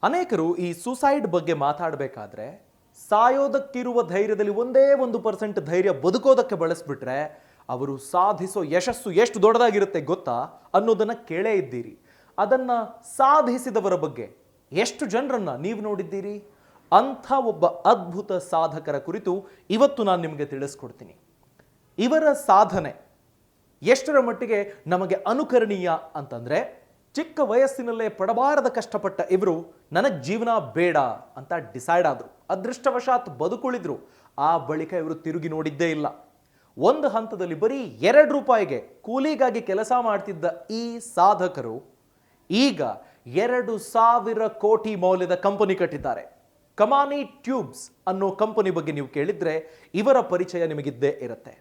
ಅನೇಕರು ಈ ಸುಸೈಡ್ ಬಗ್ಗೆ ಮಾತಾಡಬೇಕಾದ್ರೆ ಸಾಯೋದಕ್ಕಿರುವ ಧೈರ್ಯದಲ್ಲಿ ಒಂದೇ 1% ಧೈರ್ಯ ಬದುಕೋದಕ್ಕೆ ಬಳಸ್ಬಿಟ್ರೆ ಅವರು ಸಾಧಿಸೋ ಯಶಸ್ಸು ಎಷ್ಟು ದೊಡ್ಡದಾಗಿರುತ್ತೆ ಗೊತ್ತಾ ಅನ್ನೋದನ್ನ ಕೇಳೇ ಇದ್ದೀರಿ. ಅದನ್ನ ಸಾಧಿಸಿದವರ ಬಗ್ಗೆ ಎಷ್ಟು ಜನರನ್ನ ನೀವು ನೋಡಿದ್ದೀರಿ? ಅಂಥ ಒಬ್ಬ ಅದ್ಭುತ ಸಾಧಕರ ಕುರಿತು ಇವತ್ತು ನಾನು ನಿಮಗೆ ತಿಳಿಸ್ಕೊಡ್ತೀನಿ. ಇವರ ಸಾಧನೆ ಎಷ್ಟರ ಮಟ್ಟಿಗೆ ನಮಗೆ ಅನುಕರಣೀಯ ಅಂತಂದ್ರೆ, ಚಿಕ್ಕ ವಯಸ್ಸಿನಲ್ಲೇ ಪಡಬಾರದ ಕಷ್ಟಪಟ್ಟ ಇವರು ನನಗೆ ಜೀವನ ಬೇಡ ಅಂತ ಡಿಸೈಡ್ ಆದರು. ಅದೃಷ್ಟವಶಾತ್ ಬದುಕುಳಿದ್ರು. ಆ ಬಳಿಕ ಇವರು ತಿರುಗಿ ನೋಡಿದ್ದೇ ಇಲ್ಲ. ಒಂದು ಹಂತದಲ್ಲಿ ಬರೀ ₹2 ಕೂಲಿಗಾಗಿ ಕೆಲಸ ಮಾಡ್ತಿದ್ದ ಈ ಸಾಧಕರು ಈಗ 2,000 ಕೋಟಿ ಮೌಲ್ಯದ ಕಂಪನಿ ಕಟ್ಟಿದ್ದಾರೆ. ಕಮಾನಿ ಟ್ಯೂಬ್ಸ್ ಅನ್ನೋ ಕಂಪನಿ ಬಗ್ಗೆ ನೀವು ಕೇಳಿದ್ರೆ ಇವರ ಪರಿಚಯ ನಿಮಗಿದ್ದೇ ಇರುತ್ತೆ.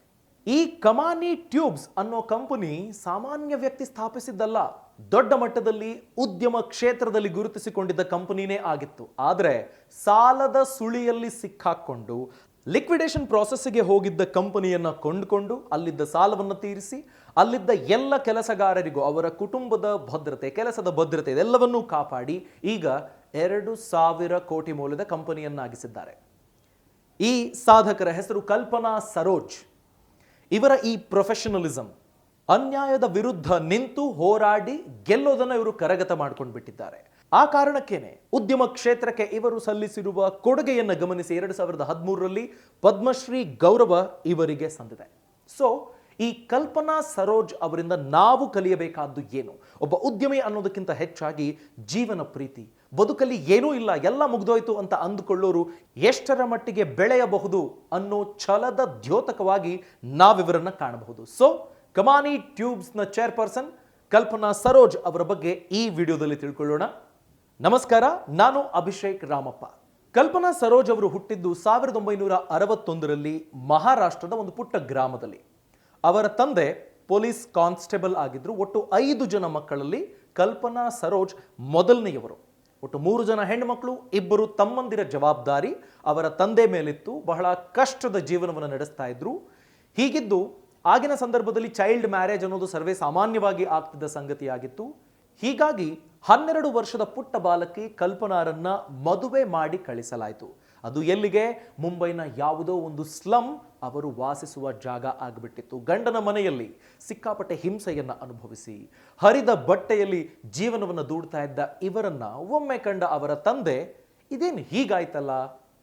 ಈ ಕಮಾನಿ ಟ್ಯೂಬ್ಸ್ ಅನ್ನೋ ಕಂಪನಿ ಸಾಮಾನ್ಯ ವ್ಯಕ್ತಿ ಸ್ಥಾಪಿಸಿದ್ದಲ್ಲ, ದೊಡ್ಡ ಮಟ್ಟದಲ್ಲಿ ಉದ್ಯಮ ಕ್ಷೇತ್ರದಲ್ಲಿ ಗುರುತಿಸಿಕೊಂಡಿದ್ದ ಕಂಪನಿನೇ ಆಗಿತ್ತು. ಆದರೆ ಸಾಲದ ಸುಳಿಯಲ್ಲಿ ಸಿಕ್ಕಾಕೊಂಡು ಲಿಕ್ವಿಡೇಷನ್ ಪ್ರಾಸೆಸ್ಗೆ ಹೋಗಿದ್ದ ಕಂಪನಿಯನ್ನ ಕೊಂಡುಕೊಂಡು ಅಲ್ಲಿದ್ದ ಸಾಲವನ್ನು ತೀರಿಸಿ ಅಲ್ಲಿದ್ದ ಎಲ್ಲ ಕೆಲಸಗಾರರಿಗೂ ಅವರ ಕುಟುಂಬದ ಭದ್ರತೆ, ಕೆಲಸದ ಭದ್ರತೆ ಇದೆಲ್ಲವನ್ನೂ ಕಾಪಾಡಿ ಈಗ 2,000 ಕೋಟಿ ಮೌಲ್ಯದ ಕಂಪನಿಯನ್ನಾಗಿಸಿದ್ದಾರೆ. ಈ ಸಾಧಕರ ಹೆಸರು ಕಲ್ಪನಾ ಸರೋಜ್. ಇವರ ಈ ಪ್ರೊಫೆಷನಲಿಸಂ, ಅನ್ಯಾಯದ ವಿರುದ್ಧ ನಿಂತು ಹೋರಾಡಿ ಗೆಲ್ಲೋದನ್ನ ಇವರು ಕರಗತ ಮಾಡ್ಕೊಂಡು ಬಿಟ್ಟಿದ್ದಾರೆ. ಆ ಕಾರಣಕ್ಕೇನೆ ಉದ್ಯಮ ಕ್ಷೇತ್ರಕ್ಕೆ ಇವರು ಸಲ್ಲಿಸಿರುವ ಕೊಡುಗೆಯನ್ನು ಗಮನಿಸಿ 2013ರಲ್ಲಿ ಪದ್ಮಶ್ರೀ ಗೌರವ ಇವರಿಗೆ ಸಂದಿದೆ. ಸೊ ಈ ಕಲ್ಪನಾ ಸರೋಜ್ ಅವರಿಂದ ನಾವು ಕಲಿಯಬೇಕಾದ್ದು ಏನು? ಒಬ್ಬ ಉದ್ಯಮಿ ಅನ್ನೋದಕ್ಕಿಂತ ಹೆಚ್ಚಾಗಿ ಜೀವನ ಪ್ರೀತಿ, ಬದುಕಲ್ಲಿ ಏನೂ ಇಲ್ಲ ಎಲ್ಲ ಮುಗ್ದೋಯ್ತು ಅಂತ ಅಂದುಕೊಳ್ಳೋರು ಎಷ್ಟರ ಮಟ್ಟಿಗೆ ಬೆಳೆಯಬಹುದು ಅನ್ನೋ ಛಲದ ದ್ಯೋತಕವಾಗಿ ನಾವಿವರನ್ನ ಕಾಣಬಹುದು. ಸೊ ಕಮಾನಿ ಟ್ಯೂಬ್ಸ್ನ ಚೇರ್ಪರ್ಸನ್ ಕಲ್ಪನಾ ಸರೋಜ್ ಅವರ ಬಗ್ಗೆ ಈ ವಿಡಿಯೋದಲ್ಲಿ ತಿಳ್ಕೊಳ್ಳೋಣ. ನಮಸ್ಕಾರ, ನಾನು ಅಭಿಷೇಕ್ ರಾಮಪ್ಪ. ಕಲ್ಪನಾ ಸರೋಜ್ ಅವರು ಹುಟ್ಟಿದ್ದು 1961ರಲ್ಲಿ ಮಹಾರಾಷ್ಟ್ರದ ಒಂದು ಪುಟ್ಟ ಗ್ರಾಮದಲ್ಲಿ. ಅವರ ತಂದೆ ಪೊಲೀಸ್ ಕಾನ್ಸ್ಟೇಬಲ್ ಆಗಿದ್ರು. ಒಟ್ಟು 5 ಜನ ಮಕ್ಕಳಲ್ಲಿ ಕಲ್ಪನಾ ಸರೋಜ್ ಮೊದಲನೆಯವರು. ಒಟ್ಟು 3 ಜನ ಹೆಣ್ಣುಮಕ್ಕಳು, 2 ತಮ್ಮಂದಿರ ಜವಾಬ್ದಾರಿ ಅವರ ತಂದೆ ಮೇಲಿತ್ತು. ಬಹಳ ಕಷ್ಟದ ಜೀವನವನ್ನು ನಡೆಸ್ತಾ ಇದ್ರು. ಹೀಗಿದ್ದು ಆಗಿನ ಸಂದರ್ಭದಲ್ಲಿ ಚೈಲ್ಡ್ ಮ್ಯಾರೇಜ್ ಅನ್ನೋದು ಸರ್ವೇ ಸಾಮಾನ್ಯವಾಗಿ ಆಗ್ತಿದ್ದ ಸಂಗತಿಯಾಗಿತ್ತು. ಹೀಗಾಗಿ 12 ವರ್ಷದ ಪುಟ್ಟ ಬಾಲಕಿ ಕಲ್ಪನಾರನ್ನ ಮದುವೆ ಮಾಡಿ ಕಳಿಸಲಾಯಿತು. ಅದು ಎಲ್ಲಿಗೆ? ಮುಂಬೈನ ಯಾವುದೋ ಒಂದು ಸ್ಲಮ್ ಅವರು ವಾಸಿಸುವ ಜಾಗ ಆಗಿಬಿಟ್ಟಿತ್ತು. ಗಂಡನ ಮನೆಯಲ್ಲಿ ಸಿಕ್ಕಾಪಟ್ಟೆ ಹಿಂಸೆಯನ್ನ ಅನುಭವಿಸಿ ಹರಿದ ಬಟ್ಟೆಯಲ್ಲಿ ಜೀವನವನ್ನು ದೂಡ್ತಾ ಇದ್ದ ಇವರನ್ನ ಒಮ್ಮೆ ಕಂಡ ಅವರ ತಂದೆ, ಇದೇನು ಹೀಗಾಯ್ತಲ್ಲ,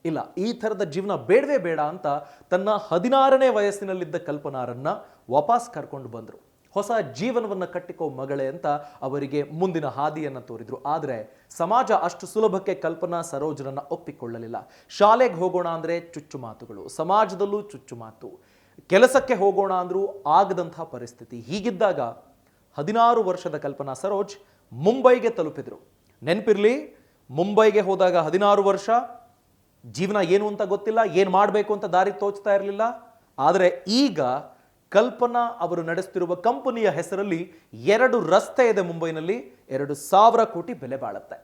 ಇಲ್ಲ ಈ ಥರದ ಜೀವನ ಬೇಡವೇ ಬೇಡ ಅಂತ ತನ್ನ 16ನೇ ವಯಸ್ಸಿನಲ್ಲಿದ್ದ ಕಲ್ಪನಾರನ್ನ ವಾಪಸ್ ಕರ್ಕೊಂಡು ಬಂದರು. ಹೊಸ ಜೀವನವನ್ನು ಕಟ್ಟಿಕೋ ಮಗಳೇ ಅಂತ ಅವರಿಗೆ ಮುಂದಿನ ಹಾದಿಯನ್ನು ತೋರಿದ್ರು. ಆದರೆ ಸಮಾಜ ಅಷ್ಟು ಸುಲಭಕ್ಕೆ ಕಲ್ಪನಾ ಸರೋಜರನ್ನ ಒಪ್ಪಿಕೊಳ್ಳಲಿಲ್ಲ. ಶಾಲೆಗೆ ಹೋಗೋಣ ಅಂದರೆ ಚುಚ್ಚು ಮಾತುಗಳು, ಸಮಾಜದಲ್ಲೂ ಚುಚ್ಚು ಮಾತು, ಕೆಲಸಕ್ಕೆ ಹೋಗೋಣ ಅಂದ್ರೂ ಆಗದಂತಹ ಪರಿಸ್ಥಿತಿ. ಹೀಗಿದ್ದಾಗ 16 ವರ್ಷದ ಕಲ್ಪನಾ ಸರೋಜ್ ಮುಂಬೈಗೆ ತಲುಪಿದ್ರು. ನೆನಪಿರ್ಲಿ, ಮುಂಬೈಗೆ ಹೋದಾಗ 16 ವರ್ಷ, ಜೀವನ ಏನು ಅಂತ ಗೊತ್ತಿಲ್ಲ, ಏನು ಮಾಡಬೇಕು ಅಂತ ದಾರಿ ತೋಚ್ತಾ ಇರಲಿಲ್ಲ. ಆದರೆ ಈಗ ಕಲ್ಪನಾ ಅವರು ನಡೆಸ್ತಿರುವ ಕಂಪನಿಯ ಹೆಸರಲ್ಲಿ 2 ರಸ್ತೆ ಇದೆ ಮುಂಬೈನಲ್ಲಿ, 2,000 ಕೋಟಿ ಬೆಲೆ ಬಾಳುತ್ತೆ.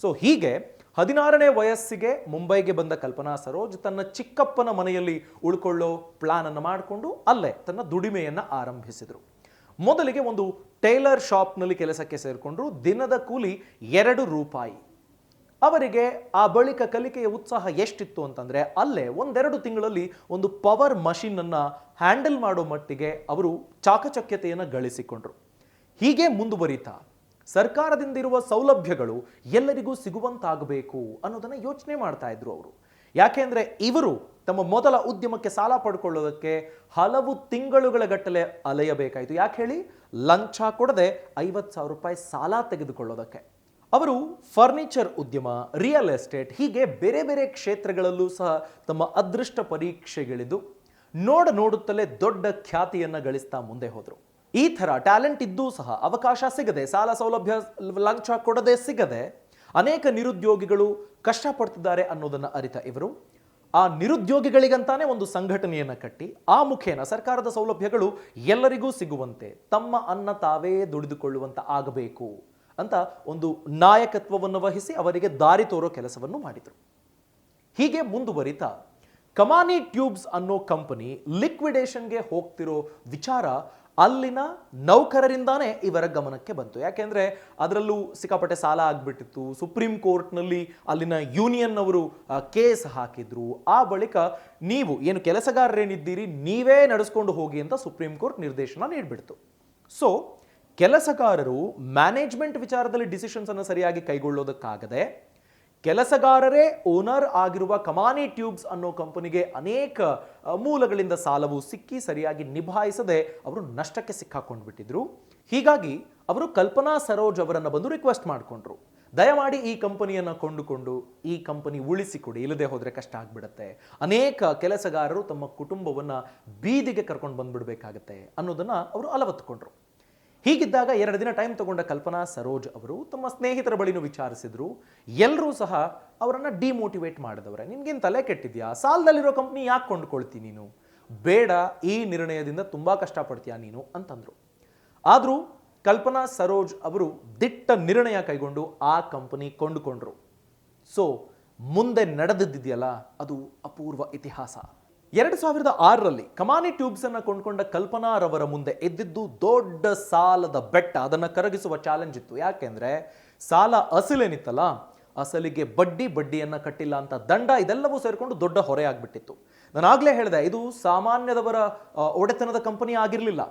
ಸೊ ಹೀಗೆ 16ನೇ ವಯಸ್ಸಿಗೆ ಮುಂಬೈಗೆ ಬಂದ ಕಲ್ಪನಾ ಸರೋಜ್ ತನ್ನ ಚಿಕ್ಕಪ್ಪನ ಮನೆಯಲ್ಲಿ ಉಳ್ಕೊಳ್ಳೋ ಪ್ಲಾನ್ ಅನ್ನು ಮಾಡಿಕೊಂಡು ಅಲ್ಲೇ ತನ್ನ ದುಡಿಮೆಯನ್ನ ಆರಂಭಿಸಿದ್ರು. ಮೊದಲಿಗೆ ಒಂದು ಟೈಲರ್ ಶಾಪ್ನಲ್ಲಿ ಕೆಲಸಕ್ಕೆ ಸೇರಿಕೊಂಡ್ರು. ದಿನದ ಕೂಲಿ ₹2. ಅವರಿಗೆ ಆ ಬಳಿಕ ಕಲಿಕೆಯ ಉತ್ಸಾಹ ಎಷ್ಟಿತ್ತು ಅಂತಂದ್ರೆ, ಅಲ್ಲೇ 1-2 ತಿಂಗಳಲ್ಲಿ ಒಂದು ಪವರ್ ಮಷೀನ್ ಅನ್ನ ಹ್ಯಾಂಡಲ್ ಮಾಡೋ ಮಟ್ಟಿಗೆ ಅವರು ಚಾಕಚಕ್ಯತೆಯನ್ನು ಗಳಿಸಿಕೊಂಡ್ರು. ಹೀಗೆ ಮುಂದುವರಿತಾ ಸರ್ಕಾರದಿಂದ ಇರುವ ಸೌಲಭ್ಯಗಳು ಎಲ್ಲರಿಗೂ ಸಿಗುವಂತಾಗಬೇಕು ಅನ್ನೋದನ್ನ ಯೋಚನೆ ಮಾಡ್ತಾ ಇದ್ರು ಅವರು. ಯಾಕೆಂದ್ರೆ ಇವರು ತಮ್ಮ ಮೊದಲ ಉದ್ಯಮಕ್ಕೆ ಸಾಲ ಪಡ್ಕೊಳ್ಳೋದಕ್ಕೆ ಹಲವು ತಿಂಗಳುಗಳ ಗಟ್ಟಲೆ ಅಲೆಯಬೇಕಾಯಿತು. ಯಾಕೆ ಹೇಳಿ? ಲಂಚ ಕೊಡದೆ ₹50,000 ಸಾಲ ತೆಗೆದುಕೊಳ್ಳೋದಕ್ಕೆ. ಅವರು ಫರ್ನಿಚರ್ ಉದ್ಯಮ, ರಿಯಲ್ ಎಸ್ಟೇಟ್ ಹೀಗೆ ಬೇರೆ ಬೇರೆ ಕ್ಷೇತ್ರಗಳಲ್ಲೂ ಸಹ ತಮ್ಮ ಅದೃಷ್ಟ ಪರೀಕ್ಷೆಗಿಳಿದು ನೋಡುತ್ತಲೇ ದೊಡ್ಡ ಖ್ಯಾತಿಯನ್ನ ಗಳಿಸ್ತಾ ಮುಂದೆ ಹೋದರು. ಈ ಥರ ಟ್ಯಾಲೆಂಟ್ ಇದ್ದೂ ಸಹ ಅವಕಾಶ ಸಿಗದೆ, ಸಾಲ ಸೌಲಭ್ಯ ಲಂಚ ಕೊಡದೆ ಸಿಗದೆ ಅನೇಕ ನಿರುದ್ಯೋಗಿಗಳು ಕಷ್ಟಪಡ್ತಿದ್ದಾರೆ ಅನ್ನೋದನ್ನ ಅರಿತ ಇವರು ಆ ನಿರುದ್ಯೋಗಿಗಳಿಗಂತಾನೆ ಒಂದು ಸಂಘಟನೆಯನ್ನ ಕಟ್ಟಿ ಆ ಮುಖೇನ ಸರ್ಕಾರದ ಸೌಲಭ್ಯಗಳು ಎಲ್ಲರಿಗೂ ಸಿಗುವಂತೆ, ತಮ್ಮ ಅನ್ನ ತಾವೇ ದುಡಿದುಕೊಳ್ಳುವಂತ ಆಗಬೇಕು ಅಂತ ಒಂದು ನಾಯಕತ್ವವನ್ನು ವಹಿಸಿ ಅವರಿಗೆ ದಾರಿ ತೋರೋ ಕೆಲಸವನ್ನು ಮಾಡಿದರು. ಹೀಗೆ ಮುಂದುವರಿತಾ ಕಮಾನಿ ಟ್ಯೂಬ್ಸ್ ಅನ್ನೋ ಕಂಪನಿ ಲಿಕ್ವಿಡೇಷನ್ಗೆ ಹೋಗ್ತಿರೋ ವಿಚಾರ ಅಲ್ಲಿನ ನೌಕರರಿಂದಾನೇ ಇವರ ಗಮನಕ್ಕೆ ಬಂತು. ಯಾಕೆಂದ್ರೆ ಅದರಲ್ಲೂ ಸಿಕ್ಕಾಪಟ್ಟೆ ಸಾಲ ಆಗ್ಬಿಟ್ಟಿತ್ತು. ಸುಪ್ರೀಂ ಕೋರ್ಟ್ನಲ್ಲಿ ಅಲ್ಲಿನ ಯೂನಿಯನ್ ಅವರು ಕೇಸ್ ಹಾಕಿದ್ರು. ಆ ಬಳಿಕ ನೀವು ಏನು ಕೆಲಸಗಾರರೇನಿದ್ದೀರಿ ನೀವೇ ನಡೆಸ್ಕೊಂಡು ಹೋಗಿ ಅಂತ ಸುಪ್ರೀಂ ಕೋರ್ಟ್ ನಿರ್ದೇಶನ ನೀಡಿಬಿಡ್ತು. ಸೊ ಕೆಲಸಗಾರರು ಮ್ಯಾನೇಜ್ಮೆಂಟ್ ವಿಚಾರದಲ್ಲಿ ಡಿಸಿಷನ್ಸ್ ಅನ್ನು ಸರಿಯಾಗಿ ಕೈಗೊಳ್ಳೋದಕ್ಕಾಗದೆ ಕೆಲಸಗಾರರೇ ಓನರ್ ಆಗಿರುವ ಕಮಾನಿ ಟ್ಯೂಬ್ಸ್ ಅನ್ನೋ ಕಂಪನಿಗೆ ಅನೇಕ ಮೂಲಗಳಿಂದ ಸಾಲವು ಸಿಕ್ಕಿ ಸರಿಯಾಗಿ ನಿಭಾಯಿಸದೆ ಅವರು ನಷ್ಟಕ್ಕೆ ಸಿಕ್ಕಾಕೊಂಡ್ಬಿಟ್ಟಿದ್ರು. ಹೀಗಾಗಿ ಅವರು ಕಲ್ಪನಾ ಸರೋಜ್ ಅವರನ್ನು ಬಂದು ರಿಕ್ವೆಸ್ಟ್ ಮಾಡಿಕೊಂಡ್ರು, ದಯಮಾಡಿ ಈ ಕಂಪನಿಯನ್ನು ಕೊಂಡುಕೊಂಡು ಈ ಕಂಪನಿ ಉಳಿಸಿಕೊಡಿ, ಇಲ್ಲದೆ ಹೋದರೆ ಕಷ್ಟ ಆಗ್ಬಿಡುತ್ತೆ, ಅನೇಕ ಕೆಲಸಗಾರರು ತಮ್ಮ ಕುಟುಂಬವನ್ನು ಬೀದಿಗೆ ಕರ್ಕೊಂಡು ಬಂದ್ಬಿಡ್ಬೇಕಾಗತ್ತೆ ಅನ್ನೋದನ್ನ ಅವರು ಅಲವತ್ತುಕೊಂಡ್ರು. ಹೀಗಿದ್ದಾಗ 2 ದಿನ ಟೈಮ್ ತಗೊಂಡ ಕಲ್ಪನಾ ಸರೋಜ್ ಅವರು ತಮ್ಮ ಸ್ನೇಹಿತರ ಬಳಿನೂ ವಿಚಾರಿಸಿದ್ರು. ಎಲ್ಲರೂ ಸಹ ಅವರನ್ನು ಡಿಮೋಟಿವೇಟ್ ಮಾಡಿದವ್ರೆ. ನಿನ್ಗೇನು ತಲೆ ಕೆಟ್ಟಿದ್ಯಾ, ಸಾಲದಲ್ಲಿರೋ ಕಂಪ್ನಿ ಯಾಕೆ ಕೊಂಡ್ಕೊಳ್ತಿ ನೀನು, ಬೇಡ, ಈ ನಿರ್ಣಯದಿಂದ ತುಂಬಾ ಕಷ್ಟಪಡ್ತೀಯಾ ನೀನು ಅಂತಂದ್ರು. ಆದರೂ ಕಲ್ಪನಾ ಸರೋಜ್ ಅವರು ದಿಟ್ಟ ನಿರ್ಣಯ ಕೈಗೊಂಡು ಆ ಕಂಪನಿ ಕೊಂಡುಕೊಂಡ್ರು. ಸೊ ಮುಂದೆ ನಡೆದಿದೆಯಲ್ಲ ಅದು ಅಪೂರ್ವ ಇತಿಹಾಸ. 2006ರಲ್ಲಿ ಕಮಾನಿ ಟ್ಯೂಬ್ಸ್ ಅನ್ನು ಕೊಂಡ್ಕೊಂಡ ಕಲ್ಪನಾರವರ ಮುಂದೆ ಎದ್ದಿದ್ದು ದೊಡ್ಡ ಸಾಲದ ಬೆಟ್ಟ, ಅದನ್ನು ಕರಗಿಸುವ ಚಾಲೆಂಜ್ ಇತ್ತು. ಯಾಕೆಂದ್ರೆ ಸಾಲ ಅಸಲೇನಿತ್ತಲ್ಲ, ಅಸಲಿಗೆ ಬಡ್ಡಿಯನ್ನ ಕಟ್ಟಿಲ್ಲ ಅಂತ ದಂಡ, ಇದೆಲ್ಲವೂ ಸೇರಿಕೊಂಡು ದೊಡ್ಡ ಹೊರೆ ಆಗ್ಬಿಟ್ಟಿತ್ತು. ನಾನು ಆಗ್ಲೇ ಹೇಳಿದೆ, ಇದು ಸಾಮಾನ್ಯದವರ ಒಡೆತನದ ಕಂಪನಿ ಆಗಿರಲಿಲ್ಲ.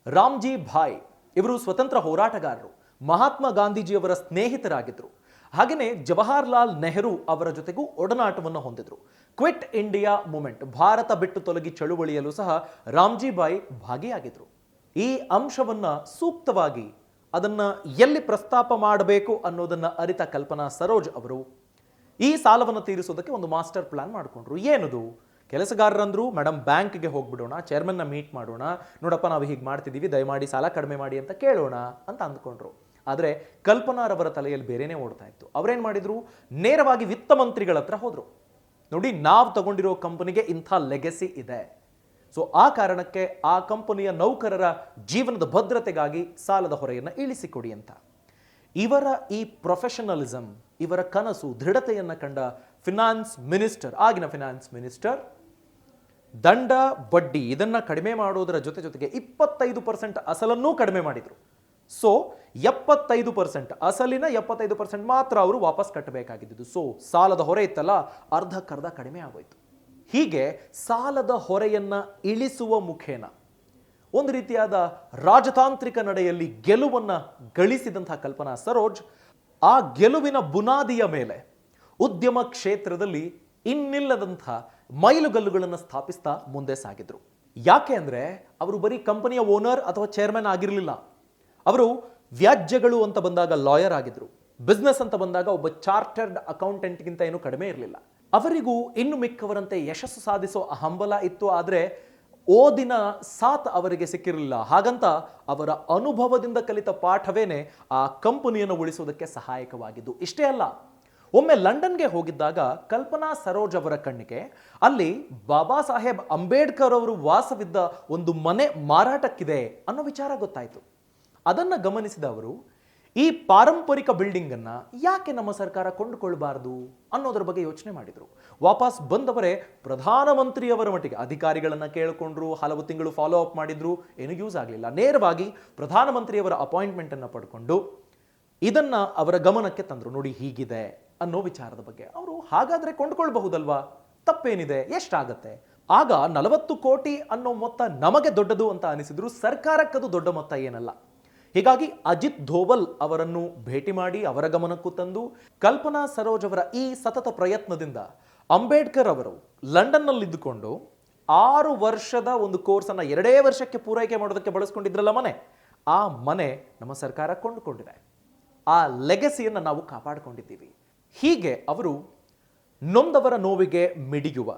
ರಾಮ್ಜಿ ಭಾಯ್ ಇವರು ಸ್ವತಂತ್ರ ಹೋರಾಟಗಾರರು, ಮಹಾತ್ಮ ಗಾಂಧೀಜಿಯವರ ಸ್ನೇಹಿತರಾಗಿದ್ರು. ಹಾಗೆಯೇ ಜವಾಹರ್ಲಾಲ್ ನೆಹರು ಅವರ ಜೊತೆಗೂ ಒಡನಾಟವನ್ನು ಹೊಂದಿದ್ರು. ಕ್ವಿಟ್ ಇಂಡಿಯಾ ಮೂವ್ಮೆಂಟ್, ಭಾರತ ಬಿಟ್ಟು ತೊಲಗಿ ಚಳುವಳಿಯಲ್ಲೂ ಸಹ ರಾಮ್ಜಿ ಬಾಯಿ ಭಾಗಿಯಾಗಿದ್ರು. ಈ ಅಂಶವನ್ನ ಸೂಕ್ತವಾಗಿ ಅದನ್ನ ಎಲ್ಲಿ ಪ್ರಸ್ತಾಪ ಮಾಡಬೇಕು ಅನ್ನೋದನ್ನ ಅರಿತ ಕಲ್ಪನಾ ಸರೋಜ್ ಅವರು ಈ ಸಾಲವನ್ನು ತೀರಿಸೋದಕ್ಕೆ ಒಂದು ಮಾಸ್ಟರ್ ಪ್ಲಾನ್ ಮಾಡಿಕೊಂಡ್ರು. ಏನದು? ಕೆಲಸಗಾರರಂದ್ರು, ಮೇಡಮ್ ಬ್ಯಾಂಕ್ಗೆ ಹೋಗ್ಬಿಡೋಣ, ಚೇರ್ಮನ್ನ ಮೀಟ್ ಮಾಡೋಣ, ನೋಡಪ್ಪ ನಾವು ಹೀಗೆ ಮಾಡ್ತಿದ್ದೀವಿ, ದಯಮಾಡಿ ಸಾಲ ಕಡಿಮೆ ಮಾಡಿ ಅಂತ ಕೇಳೋಣ ಅಂತ ಅಂದ್ಕೊಂಡ್ರು. ಆದರೆ ಕಲ್ಪನಾರವರ ತಲೆಯಲ್ಲಿ ಬೇರೆನೇ ಓಡ್ತಾ ಇತ್ತು. ಅವರೇನ್ ಮಾಡಿದ್ರು, ನೇರವಾಗಿ ವಿತ್ತ ಮಂತ್ರಿಗಳ ಹತ್ರ ಹೋದ್ರು. ನೋಡಿ, ನಾವು ತಗೊಂಡಿರೋ ಕಂಪನಿಗೆ ಇಂಥ ಲೆಗೆಸಿ ಇದೆ, ಸೊ ಆ ಕಾರಣಕ್ಕೆ ಆ ಕಂಪನಿಯ ನೌಕರರ ಜೀವನದ ಭದ್ರತೆಗಾಗಿ ಸಾಲದ ಹೊರೆಯನ್ನು ಇಳಿಸಿಕೊಡಿ ಅಂತ. ಇವರ ಈ ಪ್ರೊಫೆಷನಲಿಸಂ, ಇವರ ಕನಸು, ದೃಢತೆಯನ್ನು ಕಂಡ ಆಗಿನ ಫಿನಾನ್ಸ್ ಮಿನಿಸ್ಟರ್ ದಂಡ ಬಡ್ಡಿ ಇದನ್ನ ಕಡಿಮೆ ಮಾಡೋದರ ಜೊತೆಗೆ 25% ಅಸಲನ್ನೂ ಕಡಿಮೆ ಮಾಡಿದ್ರು. ಸೊ 75% ಅಸಲಿನ 75% ಮಾತ್ರ ಅವರು ವಾಪಸ್ ಕಟ್ಟಬೇಕಾಗಿದ್ದು. ಸೊ ಸಾಲದ ಹೊರೆ ಇತ್ತಲ್ಲ, ಅರ್ಧಕ್ಕರ್ಧ ಕಡಿಮೆ ಆಗೋಯ್ತು. ಹೀಗೆ ಸಾಲದ ಹೊರೆಯನ್ನ ಇಳಿಸುವ ಮುಖೇನ ಒಂದು ರೀತಿಯಾದ ರಾಜತಾಂತ್ರಿಕ ನಡೆಯಲ್ಲಿ ಗೆಲುವನ್ನ ಗಳಿಸಿದಂತಹ ಕಲ್ಪನಾ ಸರೋಜ್ ಆ ಗೆಲುವಿನ ಬುನಾದಿಯ ಮೇಲೆ ಉದ್ಯಮ ಕ್ಷೇತ್ರದಲ್ಲಿ ಇನ್ನಿಲ್ಲದಂತಹ ಮೈಲುಗಲ್ಲುಗಳನ್ನು ಸ್ಥಾಪಿಸ್ತಾ ಮುಂದೆ ಸಾಗಿದ್ರು. ಯಾಕೆ ಅಂದ್ರೆ ಅವರು ಬರೀ ಕಂಪನಿಯ ಓನರ್ ಅಥವಾ ಚೇರ್ಮನ್ ಆಗಿರಲಿಲ್ಲ. ಅವರು ವ್ಯಾಜ್ಯಗಳು ಅಂತ ಬಂದಾಗ ಲಾಯರ್ ಆಗಿದ್ರು, ಬಿಸ್ನೆಸ್ ಅಂತ ಬಂದಾಗ ಒಬ್ಬ ಚಾರ್ಟರ್ಡ್ ಅಕೌಂಟೆಂಟ್ಗಿಂತ ಏನು ಕಡಿಮೆ ಇರಲಿಲ್ಲ. ಅವರಿಗೂ ಇನ್ನು ಮಿಕ್ಕವರಂತೆ ಯಶಸ್ಸು ಸಾಧಿಸೋ ಹಂಬಲ ಇತ್ತು, ಆದರೆ ಓದಿನ ಸಾಥ್ ಅವರಿಗೆ ಸಿಕ್ಕಿರಲಿಲ್ಲ. ಹಾಗಂತ ಅವರ ಅನುಭವದಿಂದ ಕಲಿತ ಪಾಠವೇನೆ ಆ ಕಂಪನಿಯನ್ನು ಉಳಿಸುವುದಕ್ಕೆ ಸಹಾಯಕವಾಗಿದ್ದು. ಇಷ್ಟೇ ಅಲ್ಲ, ಒಮ್ಮೆ ಲಂಡನ್ಗೆ ಹೋಗಿದ್ದಾಗ ಕಲ್ಪನಾ ಸರೋಜ್ ಅವರ ಕಣ್ಣಿಗೆ ಅಲ್ಲಿ ಬಾಬಾ ಸಾಹೇಬ್ ಅಂಬೇಡ್ಕರ್ ಅವರು ವಾಸವಿದ್ದ ಒಂದು ಮನೆ ಮಾರಾಟಕ್ಕಿದೆ ಅನ್ನೋ ವಿಚಾರ ಗೊತ್ತಾಯಿತು. ಅದನ್ನು ಗಮನಿಸಿದ ಅವರು ಈ ಪಾರಂಪರಿಕ ಬಿಲ್ಡಿಂಗ್ ಅನ್ನ ಯಾಕೆ ನಮ್ಮ ಸರ್ಕಾರ ಕೊಂಡುಕೊಳ್ಬಾರದು ಅನ್ನೋದ್ರ ಬಗ್ಗೆ ಯೋಚನೆ ಮಾಡಿದ್ರು. ವಾಪಸ್ ಬಂದವರೇ ಪ್ರಧಾನಮಂತ್ರಿಯವರ ಮಟ್ಟಿಗೆ ಅಧಿಕಾರಿಗಳನ್ನ ಕೇಳಿಕೊಂಡ್ರು, ಹಲವು ತಿಂಗಳು ಫಾಲೋ ಅಪ್ ಮಾಡಿದ್ರು, ಏನು ಯೂಸ್ ಆಗಲಿಲ್ಲ. ನೇರವಾಗಿ ಪ್ರಧಾನಮಂತ್ರಿಯವರ ಅಪಾಯಿಂಟ್ಮೆಂಟ್ ಅನ್ನ ಪಡ್ಕೊಂಡು ಇದನ್ನ ಅವರ ಗಮನಕ್ಕೆ ತಂದ್ರು. ನೋಡಿ, ಹೀಗಿದೆ ಅನ್ನೋ ವಿಚಾರದ ಬಗ್ಗೆ. ಅವರು ಹಾಗಾದ್ರೆ ಕೊಂಡ್ಕೊಳ್ಬಹುದಲ್ವಾ, ತಪ್ಪೇನಿದೆ, ಎಷ್ಟಾಗತ್ತೆ? ಆಗ 40 ಕೋಟಿ ಅನ್ನೋ ಮೊತ್ತ ನಮಗೆ ದೊಡ್ಡದು ಅಂತ ಅನಿಸಿದ್ರು, ಸರ್ಕಾರಕ್ಕದು ದೊಡ್ಡ ಮೊತ್ತ ಏನಲ್ಲ. ಹೀಗಾಗಿ ಅಜಿತ್ ಧೋವಲ್ ಅವರನ್ನು ಭೇಟಿ ಮಾಡಿ ಅವರ ಗಮನಕ್ಕೂ ತಂದು ಕಲ್ಪನಾ ಸರೋಜ್ ಅವರ ಈ ಸತತ ಪ್ರಯತ್ನದಿಂದ ಅಂಬೇಡ್ಕರ್ ಅವರು ಲಂಡನ್ನಲ್ಲಿದ್ದುಕೊಂಡು 6 ವರ್ಷದ ಒಂದು ಕೋರ್ಸನ್ನು 2 ವರ್ಷಕ್ಕೆ ಪೂರೈಕೆ ಮಾಡೋದಕ್ಕೆ ಬಳಸ್ಕೊಂಡಿದ್ರಲ್ಲ ಮನೆ, ಆ ಮನೆ ನಮ್ಮ ಸರ್ಕಾರ ಕೊಂಡುಕೊಂಡಿದೆ. ಆ ಲೆಗಸಿಯನ್ನು ನಾವು ಕಾಪಾಡಿಕೊಂಡಿದ್ದೀವಿ. ಹೀಗೆ ಅವರು ನೊಂದವರ ನೋವಿಗೆ ಮಿಡಿಯುವ,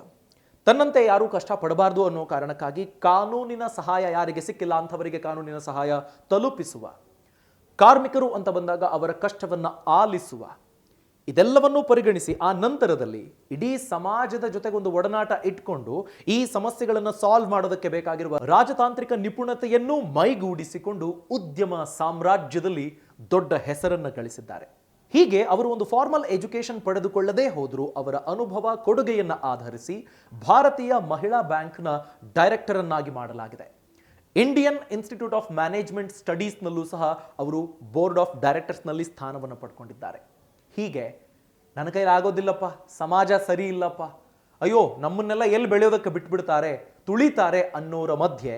ತನ್ನಂತೆ ಯಾರೂ ಕಷ್ಟಪಡಬಾರ್ದು ಅನ್ನೋ ಕಾರಣಕ್ಕಾಗಿ ಕಾನೂನಿನ ಸಹಾಯ ಯಾರಿಗೆ ಸಿಕ್ಕಿಲ್ಲ ಅಂಥವರಿಗೆ ಕಾನೂನಿನ ಸಹಾಯ ತಲುಪಿಸುವ, ಕಾರ್ಮಿಕರು ಅಂತ ಬಂದಾಗ ಅವರ ಕಷ್ಟವನ್ನು ಆಲಿಸುವ, ಇದೆಲ್ಲವನ್ನೂ ಪರಿಗಣಿಸಿ ಆ ನಂತರದಲ್ಲಿ ಇಡೀ ಸಮಾಜದ ಜೊತೆಗೊಂದು ಒಡನಾಟ ಇಟ್ಕೊಂಡು ಈ ಸಮಸ್ಯೆಗಳನ್ನು ಸಾಲ್ವ್ ಮಾಡೋದಕ್ಕೆ ಬೇಕಾಗಿರುವ ರಾಜತಾಂತ್ರಿಕ ನಿಪುಣತೆಯನ್ನು ಮೈಗೂಡಿಸಿಕೊಂಡು ಉದ್ಯಮ ಸಾಮ್ರಾಜ್ಯದಲ್ಲಿ ದೊಡ್ಡ ಹೆಸರನ್ನು ಗಳಿಸಿದ್ದಾರೆ. ಹೀಗೆ ಅವರು ಒಂದು ಫಾರ್ಮಲ್ ಎಜುಕೇಶನ್ ಪಡೆದುಕೊಳ್ಳದೇ ಹೋದರೂ ಅವರ ಅನುಭವ ಕೊಡುಗೆಯನ್ನು ಆಧರಿಸಿ ಭಾರತೀಯ ಮಹಿಳಾ ಬ್ಯಾಂಕ್ನ ಡೈರೆಕ್ಟರ್ ಅನ್ನಾಗಿ ಮಾಡಲಾಗಿದೆ. ಇಂಡಿಯನ್ ಇನ್ಸ್ಟಿಟ್ಯೂಟ್ ಆಫ್ ಮ್ಯಾನೇಜ್ಮೆಂಟ್ ಸ್ಟಡೀಸ್ನಲ್ಲೂ ಸಹ ಅವರು ಬೋರ್ಡ್ ಆಫ್ ಡೈರೆಕ್ಟರ್ಸ್ನಲ್ಲಿ ಸ್ಥಾನವನ್ನು ಪಡ್ಕೊಂಡಿದ್ದಾರೆ. ಹೀಗೆ ನನ್ನ ಕೈಲಿ ಆಗೋದಿಲ್ಲಪ್ಪ, ಸಮಾಜ ಸರಿ ಇಲ್ಲಪ್ಪ, ಅಯ್ಯೋ ನಮ್ಮನ್ನೆಲ್ಲ ಎಲ್ಲಿ ಬೆಳೆಯೋದಕ್ಕೆ ಬಿಟ್ಬಿಡ್ತಾರೆ, ತುಳಿತಾರೆ ಅನ್ನೋರ ಮಧ್ಯೆ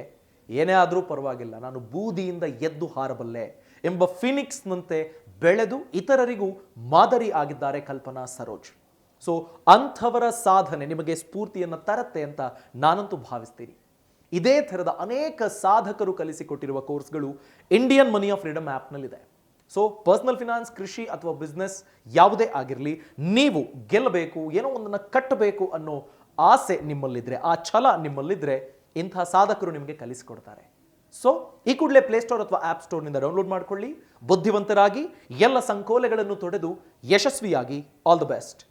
ಏನೇ ಆದರೂ ಪರವಾಗಿಲ್ಲ, ನಾನು ಬೂದಿಯಿಂದ ಎದ್ದು ಹಾರಬಲ್ಲೆ ಎಂಬ ಫಿನಿಕ್ಸ್ನಂತೆ ಬೆಳೆದು ಇತರರಿಗೂ ಮಾದರಿ ಆಗಿದ್ದಾರೆ ಕಲ್ಪನಾ ಸರೋಜ್. ಸೊ ಅಂಥವರ ಸಾಧನೆ ನಿಮಗೆ ಸ್ಫೂರ್ತಿಯನ್ನು ತರತ್ತೆ ಅಂತ ನಾನಂತೂ ಭಾವಿಸ್ತೀನಿ. ಇದೇ ಥರದ ಅನೇಕ ಸಾಧಕರು ಕಲಿಸಿಕೊಟ್ಟಿರುವ ಕೋರ್ಸ್ಗಳು ಇಂಡಿಯನ್ ಮನಿ ಆಫ್ ಫ್ರೀಡಮ್ ಆ್ಯಪ್ನಲ್ಲಿದೆ. ಸೊ ಪರ್ಸನಲ್ ಫಿನಾನ್ಸ್, ಕೃಷಿ ಅಥವಾ ಬಿಸ್ನೆಸ್ ಯಾವುದೇ ಆಗಿರಲಿ, ನೀವು ಗೆಲ್ಲಬೇಕು, ಏನೋ ಒಂದನ್ನು ಕಟ್ಟಬೇಕು ಅನ್ನೋ ಆಸೆ ನಿಮ್ಮಲ್ಲಿದ್ದರೆ, ಆ ಛಲ ನಿಮ್ಮಲ್ಲಿದ್ದರೆ ಇಂತಹ ಸಾಧಕರು ನಿಮಗೆ ಕಲಿಸಿಕೊಡ್ತಾರೆ. ಸೊ ಈ ಕೂಡಲೇ ಪ್ಲೇಸ್ಟೋರ್ ಅಥವಾ ಆ್ಯಪ್ ಸ್ಟೋರ್ನಿಂದ ಡೌನ್ಲೋಡ್ ಮಾಡಿಕೊಳ್ಳಿ. ಬುದ್ಧಿವಂತರಾಗಿ ಎಲ್ಲ ಸಂಕೋಲೆಗಳನ್ನು ತೊಡೆದು ಯಶಸ್ವಿಯಾಗಿ. All the best.